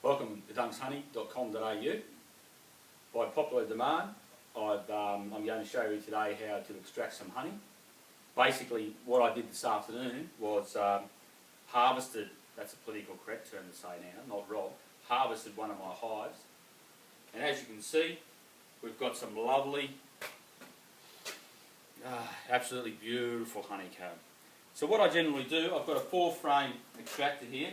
Welcome to dunkshoney.com.au. By popular demand, I'm going to show you today how to extract some honey. Basically, what I did this afternoon was harvested, that's a political correct term to say now, not robbed, harvested one of my hives. And as you can see, we've got some lovely, absolutely beautiful honeycomb. So what I generally do, I've got a 4-frame extractor here,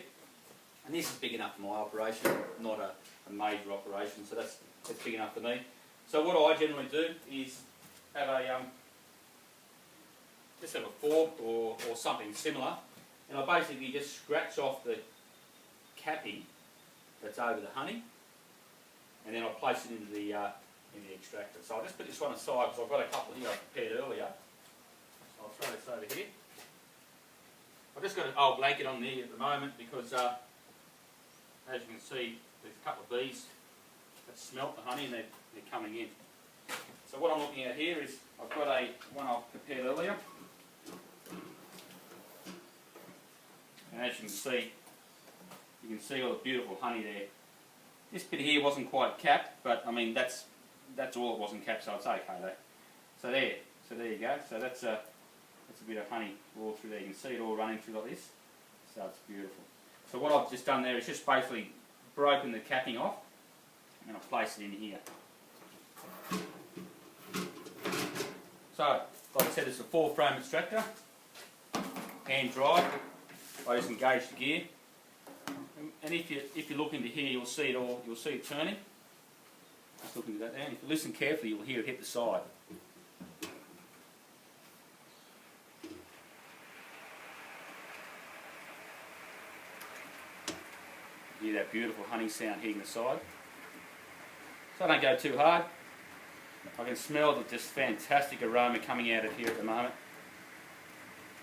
and this is big enough for my operation, not a major operation, so that's big enough for me. So what I generally do is have a just have a fork or something similar, and I basically just scratch off the capping that's over the honey, and then I place it into the extractor. So I'll just put this one aside because I've got a couple here I prepared earlier. So I'll throw this over here. I've just got an old blanket on there at the moment because as you can see, there's a couple of bees that smelt the honey and they're coming in. So what I'm looking at here is I've got one I've prepared earlier, and as you can see all the beautiful honey there. This bit here wasn't quite capped, but I mean that's all it wasn't capped, so it's okay though. So there you go. So that's a bit of honey all through there. You can see it all running through like this. So it's beautiful. So what I've just done there is just basically broken the capping off, and I'll place it in here. So, like I said, it's a 4-frame extractor, hand dried. I just engage the gear, and if you look into here, you'll see it turning. Just look into that there. And if you listen carefully, you'll hear it hit the side. Hear that beautiful honey sound hitting the side. So I don't go too hard. I can smell the just fantastic aroma coming out of here at the moment.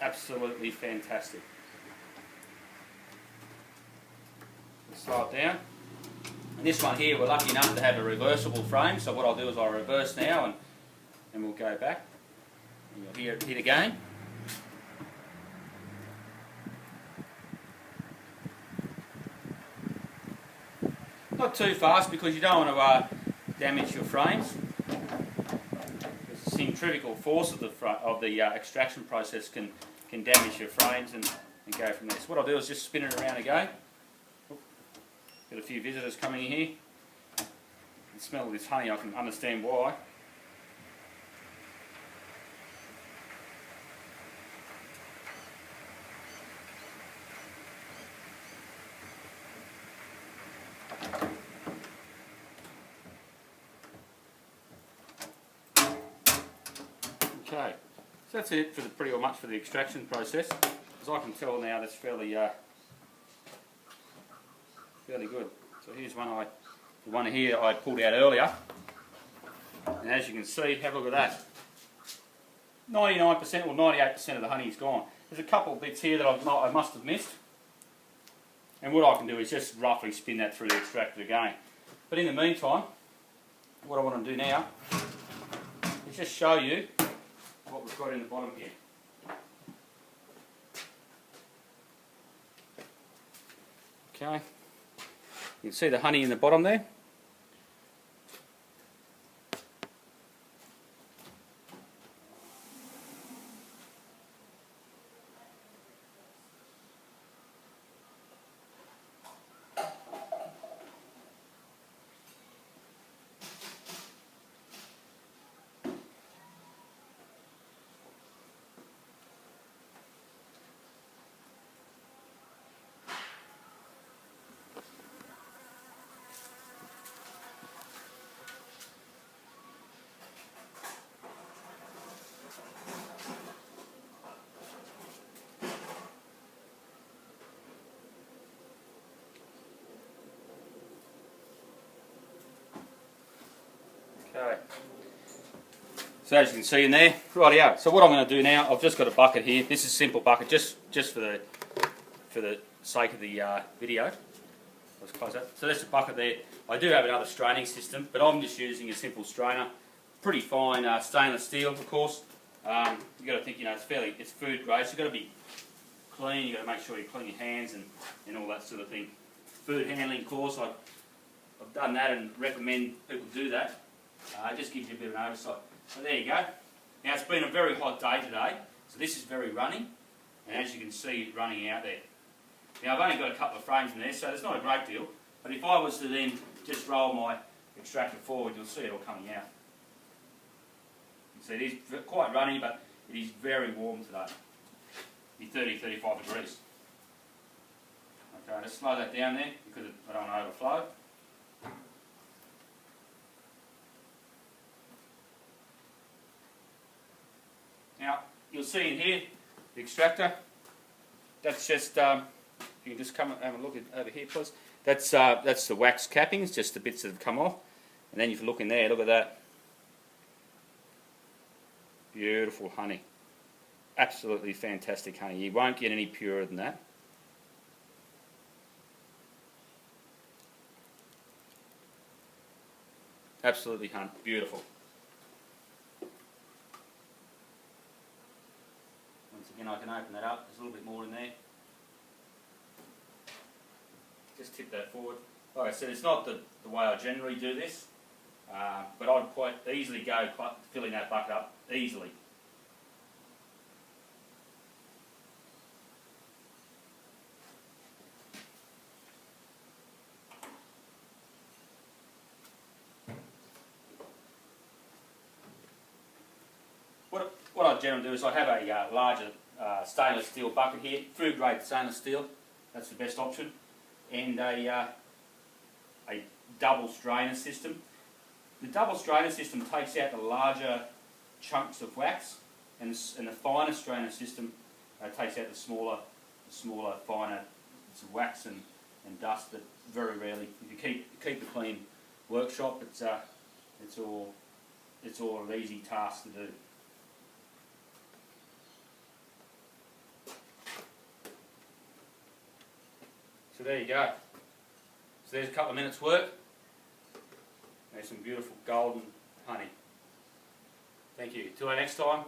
Absolutely fantastic. Slow it down. And this one here, we're lucky enough to have a reversible frame, so what I'll do is I'll reverse now and we'll go back. And you'll hear it hit again. Not too fast because you don't want to damage your frames. The centrifugal force of the extraction process can damage your frames and go from there. So what I'll do is just spin it around again. Got a few visitors coming in here. The smell of this honey, I can understand why. Okay, so that's it for pretty much for the extraction process. As I can tell now, that's fairly good. So here's the one here I pulled out earlier, and as you can see, have a look at that. 99% or 98% of the honey is gone. There's a couple of bits here that I must have missed, and what I can do is just roughly spin that through the extractor again. But in the meantime, what I want to do now is just show you what we've got in the bottom here. Okay, you can see the honey in the bottom there. Okay. So as you can see in there, rightio. So what I'm going to do now, I've just got a bucket here. This is a simple bucket, just for the sake of the video. Let's close that. So there's a bucket there. I do have another straining system, but I'm just using a simple strainer. Pretty fine stainless steel, of course. You've got to think, it's food grade, so you've got to be clean. You've got to make sure you clean your hands and all that sort of thing. food handling course. I've done that and recommend people do that. It just gives you a bit of an oversight. So there you go. Now it's been a very hot day today, so this is very runny, and as you can see it running out there. Now I've only got a couple of frames in there, so it's not a great deal, but if I was to then just roll my extractor forward, you'll see it all coming out. So it is quite runny, but it is very warm today. It's 30-35 degrees. Okay, let's slow that down there because I don't want to overflow. Now, you'll see in here, the extractor, that's just, you can just come and have a look at over here please. That's the wax cappings, just the bits that have come off. And then if you look in there, look at that. Beautiful honey. Absolutely fantastic honey. You won't get any purer than that. Absolutely beautiful. Once again, I can open that up. There's a little bit more in there. Just tip that forward. Like I said, it's not the way I generally do this, but I'd quite easily go filling that bucket up easily. What I generally do is I have a larger stainless steel bucket here, food grade stainless steel, that's the best option, and a double strainer system. The double strainer system takes out the larger chunks of wax, and the finer strainer system takes out the smaller, finer bits of wax and dust that very rarely, if you keep a clean workshop, it's all an easy task to do. So there you go. So there's a couple of minutes work. There's some beautiful golden honey. Thank you. Till our next time.